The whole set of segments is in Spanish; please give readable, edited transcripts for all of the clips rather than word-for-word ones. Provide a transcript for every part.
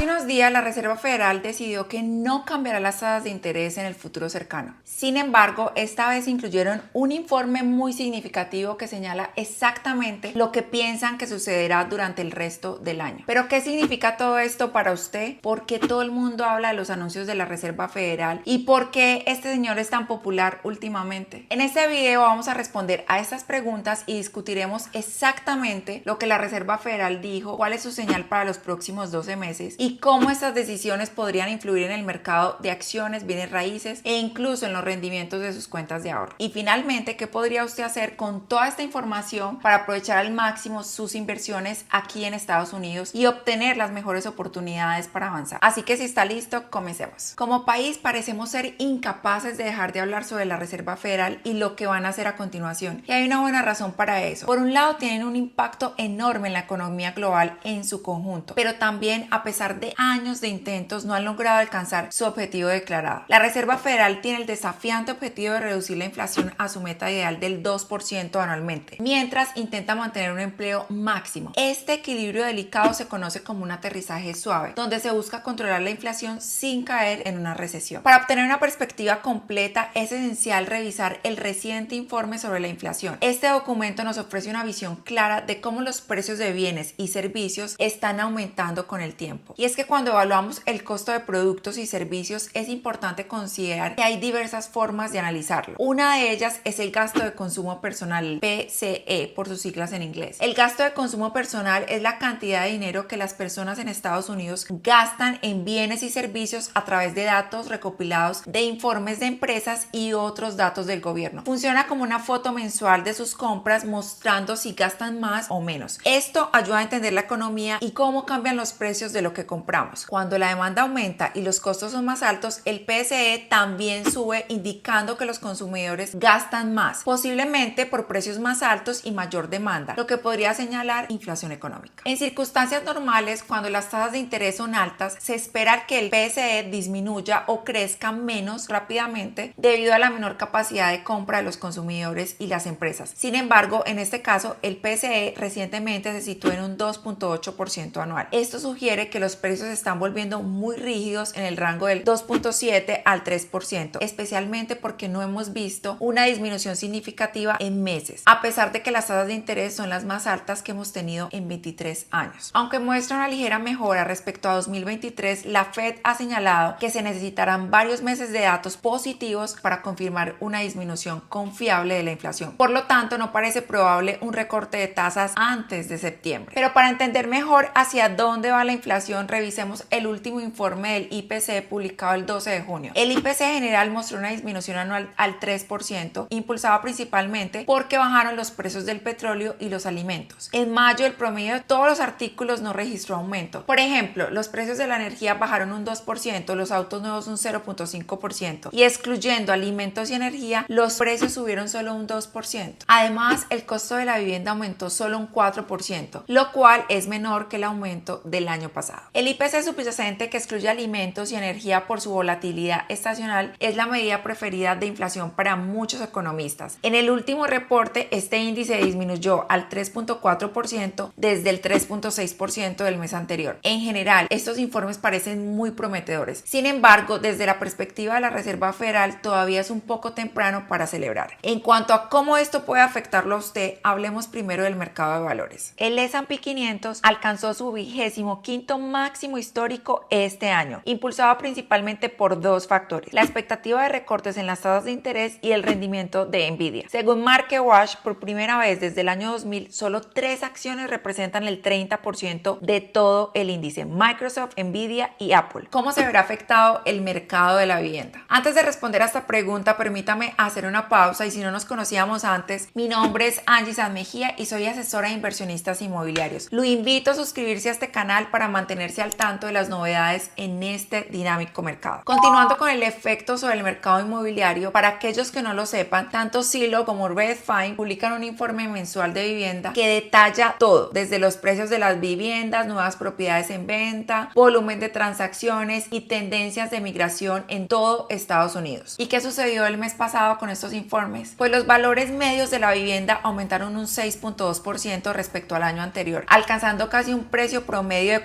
Hace unos días la Reserva Federal decidió que no cambiará las tasas de interés en el futuro cercano. Sin embargo, esta vez incluyeron un informe muy significativo que señala exactamente lo que piensan que sucederá durante el resto del año. Pero ¿qué significa todo esto para usted? ¿Por qué todo el mundo habla de los anuncios de la Reserva Federal? ¿Y por qué este señor es tan popular últimamente? En este video vamos a responder a estas preguntas y discutiremos exactamente lo que la Reserva Federal dijo, cuál es su señal para los próximos 12 meses y cómo estas decisiones podrían influir en el mercado de acciones, bienes raíces e incluso en los rendimientos de sus cuentas de ahorro. Y finalmente, ¿qué podría usted hacer con toda esta información para aprovechar al máximo sus inversiones aquí en Estados Unidos y obtener las mejores oportunidades para avanzar? Así que si está listo, comencemos. Como país parecemos ser incapaces de dejar de hablar sobre la Reserva Federal y lo que van a hacer a continuación. Y hay una buena razón para eso. Por un lado, tienen un impacto enorme en la economía global en su conjunto, pero también a pesar de años de intentos no han logrado alcanzar su objetivo declarado. La Reserva Federal tiene el desafiante objetivo de reducir la inflación a su meta ideal del 2% anualmente, mientras intenta mantener un empleo máximo. Este equilibrio delicado se conoce como un aterrizaje suave, donde se busca controlar la inflación sin caer en una recesión. Para obtener una perspectiva completa es esencial revisar el reciente informe sobre la inflación. Este documento nos ofrece una visión clara de cómo los precios de bienes y servicios están aumentando con el tiempo. Y es que cuando evaluamos el costo de productos y servicios es importante considerar que hay diversas formas de analizarlo. Una de ellas es el gasto de consumo personal, PCE por sus siglas en inglés. El gasto de consumo personal es la cantidad de dinero que las personas en Estados Unidos gastan en bienes y servicios a través de datos recopilados de informes de empresas y otros datos del gobierno. Funciona como una foto mensual de sus compras mostrando si gastan más o menos. Esto ayuda a entender la economía y cómo cambian los precios de lo que compramos. Cuando la demanda aumenta y los costos son más altos, el PCE también sube, indicando que los consumidores gastan más, posiblemente por precios más altos y mayor demanda, lo que podría señalar inflación económica. En circunstancias normales, cuando las tasas de interés son altas, se espera que el PCE disminuya o crezca menos rápidamente debido a la menor capacidad de compra de los consumidores y las empresas. Sin embargo, en este caso, el PCE recientemente se situó en un 2.8% anual. Esto sugiere que los precios se están volviendo muy rígidos en el rango del 2.7 al 3%, especialmente porque no hemos visto una disminución significativa en meses, a pesar de que las tasas de interés son las más altas que hemos tenido en 23 años. Aunque muestra una ligera mejora respecto a 2023, la Fed ha señalado que se necesitarán varios meses de datos positivos para confirmar una disminución confiable de la inflación. Por lo tanto, no parece probable un recorte de tasas antes de septiembre. Pero para entender mejor hacia dónde va la inflación, revisemos el último informe del IPC publicado el 12 de junio. El IPC general mostró una disminución anual al 3%, impulsado principalmente porque bajaron los precios del petróleo y los alimentos. En mayo, el promedio de todos los artículos no registró aumento. Por ejemplo, los precios de la energía bajaron un 2%, los autos nuevos un 0.5% y excluyendo alimentos y energía, los precios subieron solo un 2%. Además, el costo de la vivienda aumentó solo un 4%, lo cual es menor que el aumento del año pasado. El IPC subyacente, que excluye alimentos y energía por su volatilidad estacional, es la medida preferida de inflación para muchos economistas. En el último reporte, este índice disminuyó al 3.4% desde el 3.6% del mes anterior. En general, estos informes parecen muy prometedores. Sin embargo, desde la perspectiva de la Reserva Federal, todavía es un poco temprano para celebrar. En cuanto a cómo esto puede afectarlo a usted, hablemos primero del mercado de valores. El S&P 500 alcanzó su 25º máximo histórico este año, impulsado principalmente por dos factores: la expectativa de recortes en las tasas de interés y el rendimiento de Nvidia. Según MarketWatch, por primera vez desde el año 2000, solo 3 acciones representan el 30% de todo el índice: Microsoft, Nvidia y Apple. ¿Cómo se verá afectado el mercado de la vivienda? Antes de responder a esta pregunta, permítame hacer una pausa, y si no nos conocíamos antes, mi nombre es Angie Sanz Mejía y soy asesora de inversionistas inmobiliarios. Lo invito a suscribirse a este canal para mantenerse al tanto de las novedades en este dinámico mercado. Continuando con el efecto sobre el mercado inmobiliario, para aquellos que no lo sepan, tanto Zillow como Redfin publican un informe mensual de vivienda que detalla todo, desde los precios de las viviendas, nuevas propiedades en venta, volumen de transacciones y tendencias de migración en todo Estados Unidos. ¿Y qué sucedió el mes pasado con estos informes? Pues los valores medios de la vivienda aumentaron un 6.2% respecto al año anterior, alcanzando casi un precio promedio de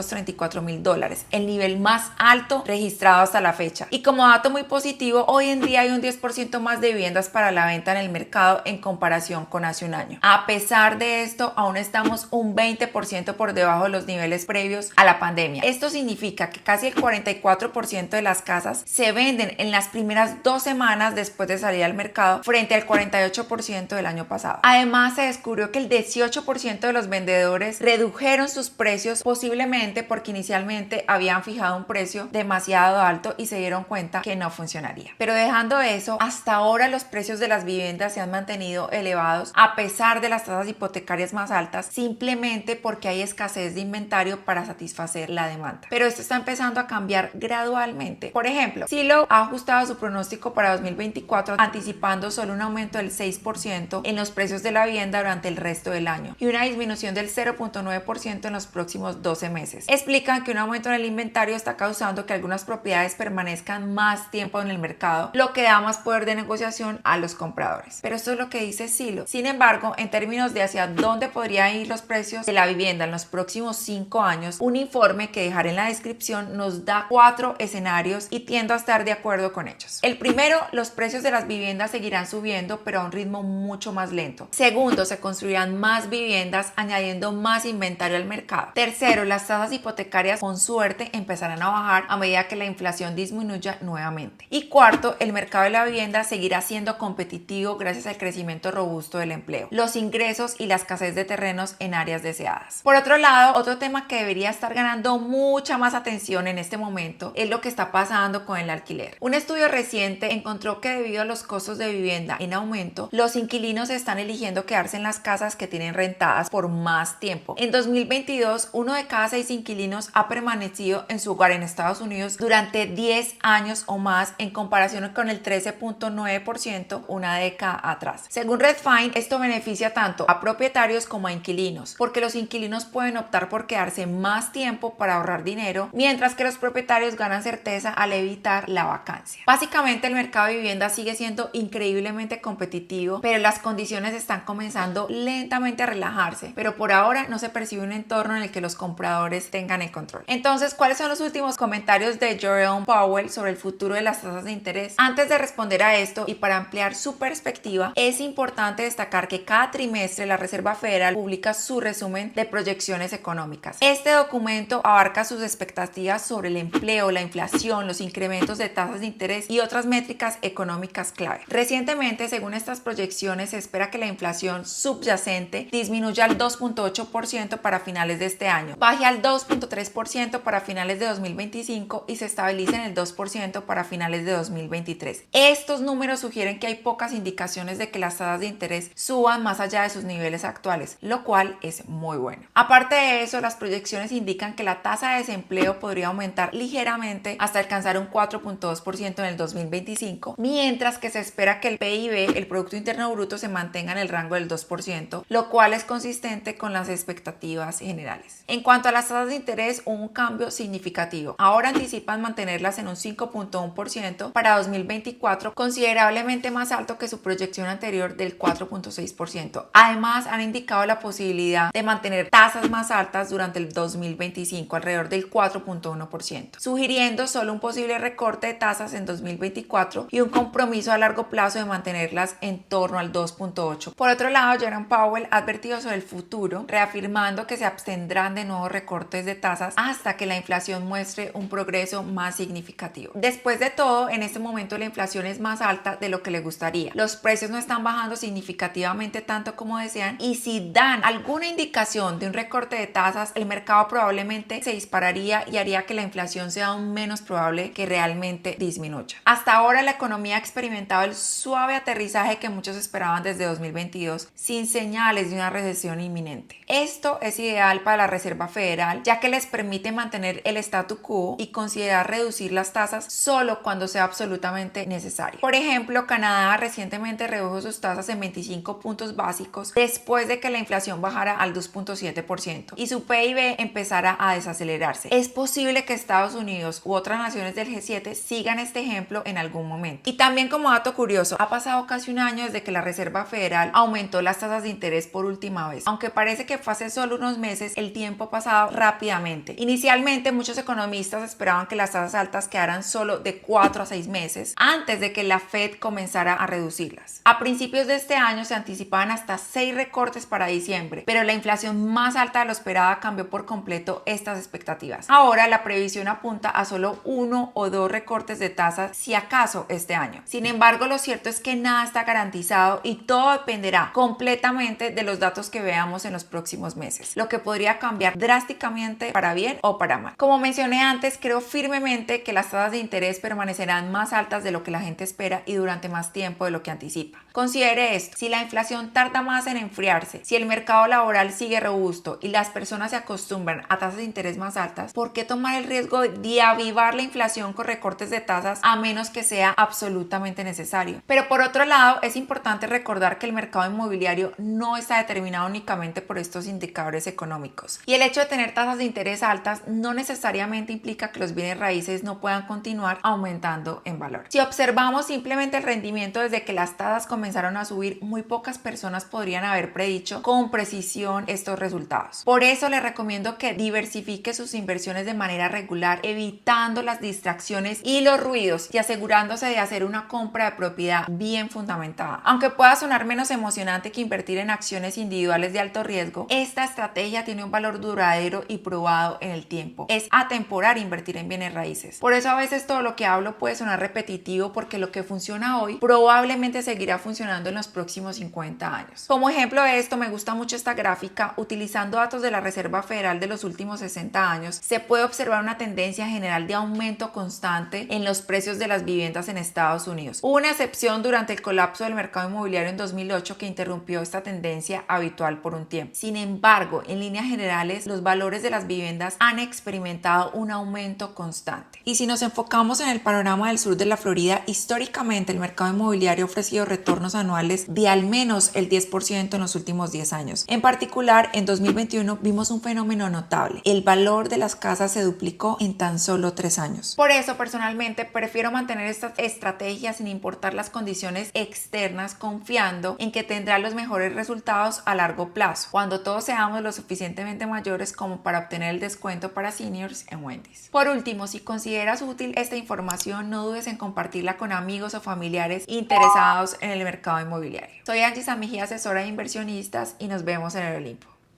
$434.000, el nivel más alto registrado hasta la fecha. Y como dato muy positivo, hoy en día hay un 10% más de viviendas para la venta en el mercado en comparación con hace un año. A pesar de esto, aún estamos un 20% por debajo de los niveles previos a la pandemia. Esto significa que casi el 44% de las casas se venden en las primeras 2 semanas después de salir al mercado, frente al 48% del año pasado. Además, se descubrió que el 18% de los vendedores redujeron sus precios, posiblemente porque inicialmente habían fijado un precio demasiado alto y se dieron cuenta que no funcionaría. Pero dejando eso, hasta ahora los precios de las viviendas se han mantenido elevados a pesar de las tasas hipotecarias más altas, simplemente porque hay escasez de inventario para satisfacer la demanda. Pero esto está empezando a cambiar gradualmente. Por ejemplo, Zillow ha ajustado su pronóstico para 2024 anticipando solo un aumento del 6% en los precios de la vivienda durante el resto del año y una disminución del 0.9% en los próximos 12 meses. Explican que un aumento en el inventario está causando que algunas propiedades permanezcan más tiempo en el mercado, lo que da más poder de negociación a los compradores. Pero esto es lo que dice Zillow. Sin embargo, en términos de hacia dónde podrían ir los precios de la vivienda en los próximos 5 años, un informe que dejaré en la descripción nos da 4 escenarios y tiendo a estar de acuerdo con ellos. El primero, los precios de las viviendas seguirán subiendo, pero a un ritmo mucho más lento. Segundo, se construirán más viviendas añadiendo más inventario al mercado. Tercero, las tasas hipotecarias con suerte empezarán a bajar a medida que la inflación disminuya nuevamente. Y cuarto, el mercado de la vivienda seguirá siendo competitivo gracias al crecimiento robusto del empleo, los ingresos y la escasez de terrenos en áreas deseadas. Por otro lado, otro tema que debería estar ganando mucha más atención en este momento es lo que está pasando con el alquiler. Un estudio reciente encontró que debido a los costos de vivienda en aumento, los inquilinos están eligiendo quedarse en las casas que tienen rentadas por más tiempo. En 2022, 1 de cada 6 inquilinos ha permanecido en su hogar en Estados Unidos durante 10 años o más, en comparación con el 13.9% una década atrás. Según Redfin, esto beneficia tanto a propietarios como a inquilinos, porque los inquilinos pueden optar por quedarse más tiempo para ahorrar dinero, mientras que los propietarios ganan certeza al evitar la vacancia. Básicamente, el mercado de vivienda sigue siendo increíblemente competitivo, pero las condiciones están comenzando lentamente a relajarse, pero por ahora no se percibe un entorno en el que los compradores tengan el control. Entonces, ¿cuáles son los últimos comentarios de Jerome Powell sobre el futuro de las tasas de interés? Antes de responder a esto y para ampliar su perspectiva, es importante destacar que cada trimestre la Reserva Federal publica su resumen de proyecciones económicas. Este documento abarca sus expectativas sobre el empleo, la inflación, los incrementos de tasas de interés y otras métricas económicas clave. Recientemente, según estas proyecciones, se espera que la inflación subyacente disminuya al 2.8% para finales de este año, baje al 2.3% para finales de 2025 y se estabilice en el 2% para finales de 2023. Estos números sugieren que hay pocas indicaciones de que las tasas de interés suban más allá de sus niveles actuales, lo cual es muy bueno. Aparte de eso, las proyecciones indican que la tasa de desempleo podría aumentar ligeramente hasta alcanzar un 4.2% en el 2025, mientras que se espera que el PIB, el Producto Interno Bruto, se mantenga en el rango del 2%, lo cual es consistente con las expectativas generales. En cuanto a las tasas de interés, un cambio significativo. Ahora anticipan mantenerlas en un 5.1% para 2024, considerablemente más alto que su proyección anterior del 4.6%. Además, han indicado la posibilidad de mantener tasas más altas durante el 2025, alrededor del 4.1%, sugiriendo solo un posible recorte de tasas en 2024 y un compromiso a largo plazo de mantenerlas en torno al 2.8%. Por otro lado, Jerome Powell ha advertido sobre el futuro, reafirmando que se abstendrán de nuevos recortes de tasas hasta que la inflación muestre un progreso más significativo. Después de todo, en este momento la inflación es más alta de lo que le gustaría. Los precios no están bajando significativamente tanto como desean, y si dan alguna indicación de un recorte de tasas, el mercado probablemente se dispararía y haría que la inflación sea aún menos probable que realmente disminuya. Hasta ahora la economía ha experimentado el suave aterrizaje que muchos esperaban desde 2022, sin señales de una recesión inminente. Esto es ideal para la Reserva Federal, ya que les permite mantener el statu quo y considerar reducir las tasas solo cuando sea absolutamente necesario. Por ejemplo, Canadá recientemente redujo sus tasas en 25 puntos básicos después de que la inflación bajara al 2.7% y su PIB empezara a desacelerarse. Es posible que Estados Unidos u otras naciones del G7 sigan este ejemplo en algún momento. Y también, como dato curioso, ha pasado casi un año desde que la Reserva Federal aumentó las tasas de interés por última vez. Aunque parece que fue hace solo unos meses, el tiempo ha pasado rápidamente. Inicialmente, muchos economistas esperaban que las tasas altas quedaran solo de 4 a 6 meses antes de que la Fed comenzara a reducirlas. A principios de este año se anticipaban hasta 6 recortes para diciembre, pero la inflación más alta de lo esperada cambió por completo estas expectativas. Ahora la previsión apunta a solo 1 o 2 recortes de tasas, si acaso, este año. Sin embargo, lo cierto es que nada está garantizado y todo dependerá completamente de los datos que veamos en los próximos meses, lo que podría cambiar drásticamente para bien o para mal. Como mencioné antes, creo firmemente que las tasas de interés permanecerán más altas de lo que la gente espera y durante más tiempo de lo que anticipa. Considere esto: si la inflación tarda más en enfriarse, si el mercado laboral sigue robusto y las personas se acostumbran a tasas de interés más altas, ¿por qué tomar el riesgo de avivar la inflación con recortes de tasas a menos que sea absolutamente necesario? Pero por otro lado, es importante recordar que el mercado inmobiliario no está determinado únicamente por estos indicadores económicos, y el hecho de tener tasas de interés altas no necesariamente implica que los bienes raíces no puedan continuar aumentando en valor. Si observamos simplemente el rendimiento desde que las tasas comenzaron a subir, muy pocas personas podrían haber predicho con precisión estos resultados. Por eso les recomiendo que diversifique sus inversiones de manera regular, evitando las distracciones y los ruidos y asegurándose de hacer una compra de propiedad bien fundamentada. Aunque pueda sonar menos emocionante que invertir en acciones individuales de alto riesgo, esta estrategia tiene un valor duradero y probado en el tiempo. Es atemporal invertir en bienes raíces. Por eso a veces todo lo que hablo puede sonar repetitivo, porque lo que funciona hoy probablemente seguirá funcionando en los próximos 50 años. Como ejemplo de esto, me gusta mucho esta gráfica. Utilizando datos de la Reserva Federal de los últimos 60 años, se puede observar una tendencia general de aumento constante en los precios de las viviendas en Estados Unidos. Hubo una excepción durante el colapso del mercado inmobiliario en 2008 que interrumpió esta tendencia habitual por un tiempo. Sin embargo, en líneas generales, los valores de las viviendas han experimentado un aumento constante. Y si nos enfocamos en el panorama del sur de la Florida, históricamente el mercado inmobiliario ha ofrecido retornos anuales de al menos el 10% en los últimos 10 años. En particular, en 2021 vimos un fenómeno notable: el valor de las casas se duplicó en tan solo 3 años. Por eso, personalmente, prefiero mantener estas estrategias sin importar las condiciones externas, confiando en que tendrá los mejores resultados a largo plazo, cuando todos seamos lo suficientemente mayores como para obtener el descuento para seniors en Wendy's. Por último, si consideras útil esta información, no dudes en compartirla con amigos o familiares interesados en el mercado inmobiliario. Soy Angie Samigía, asesora de inversionistas, y nos vemos en el Olimpo.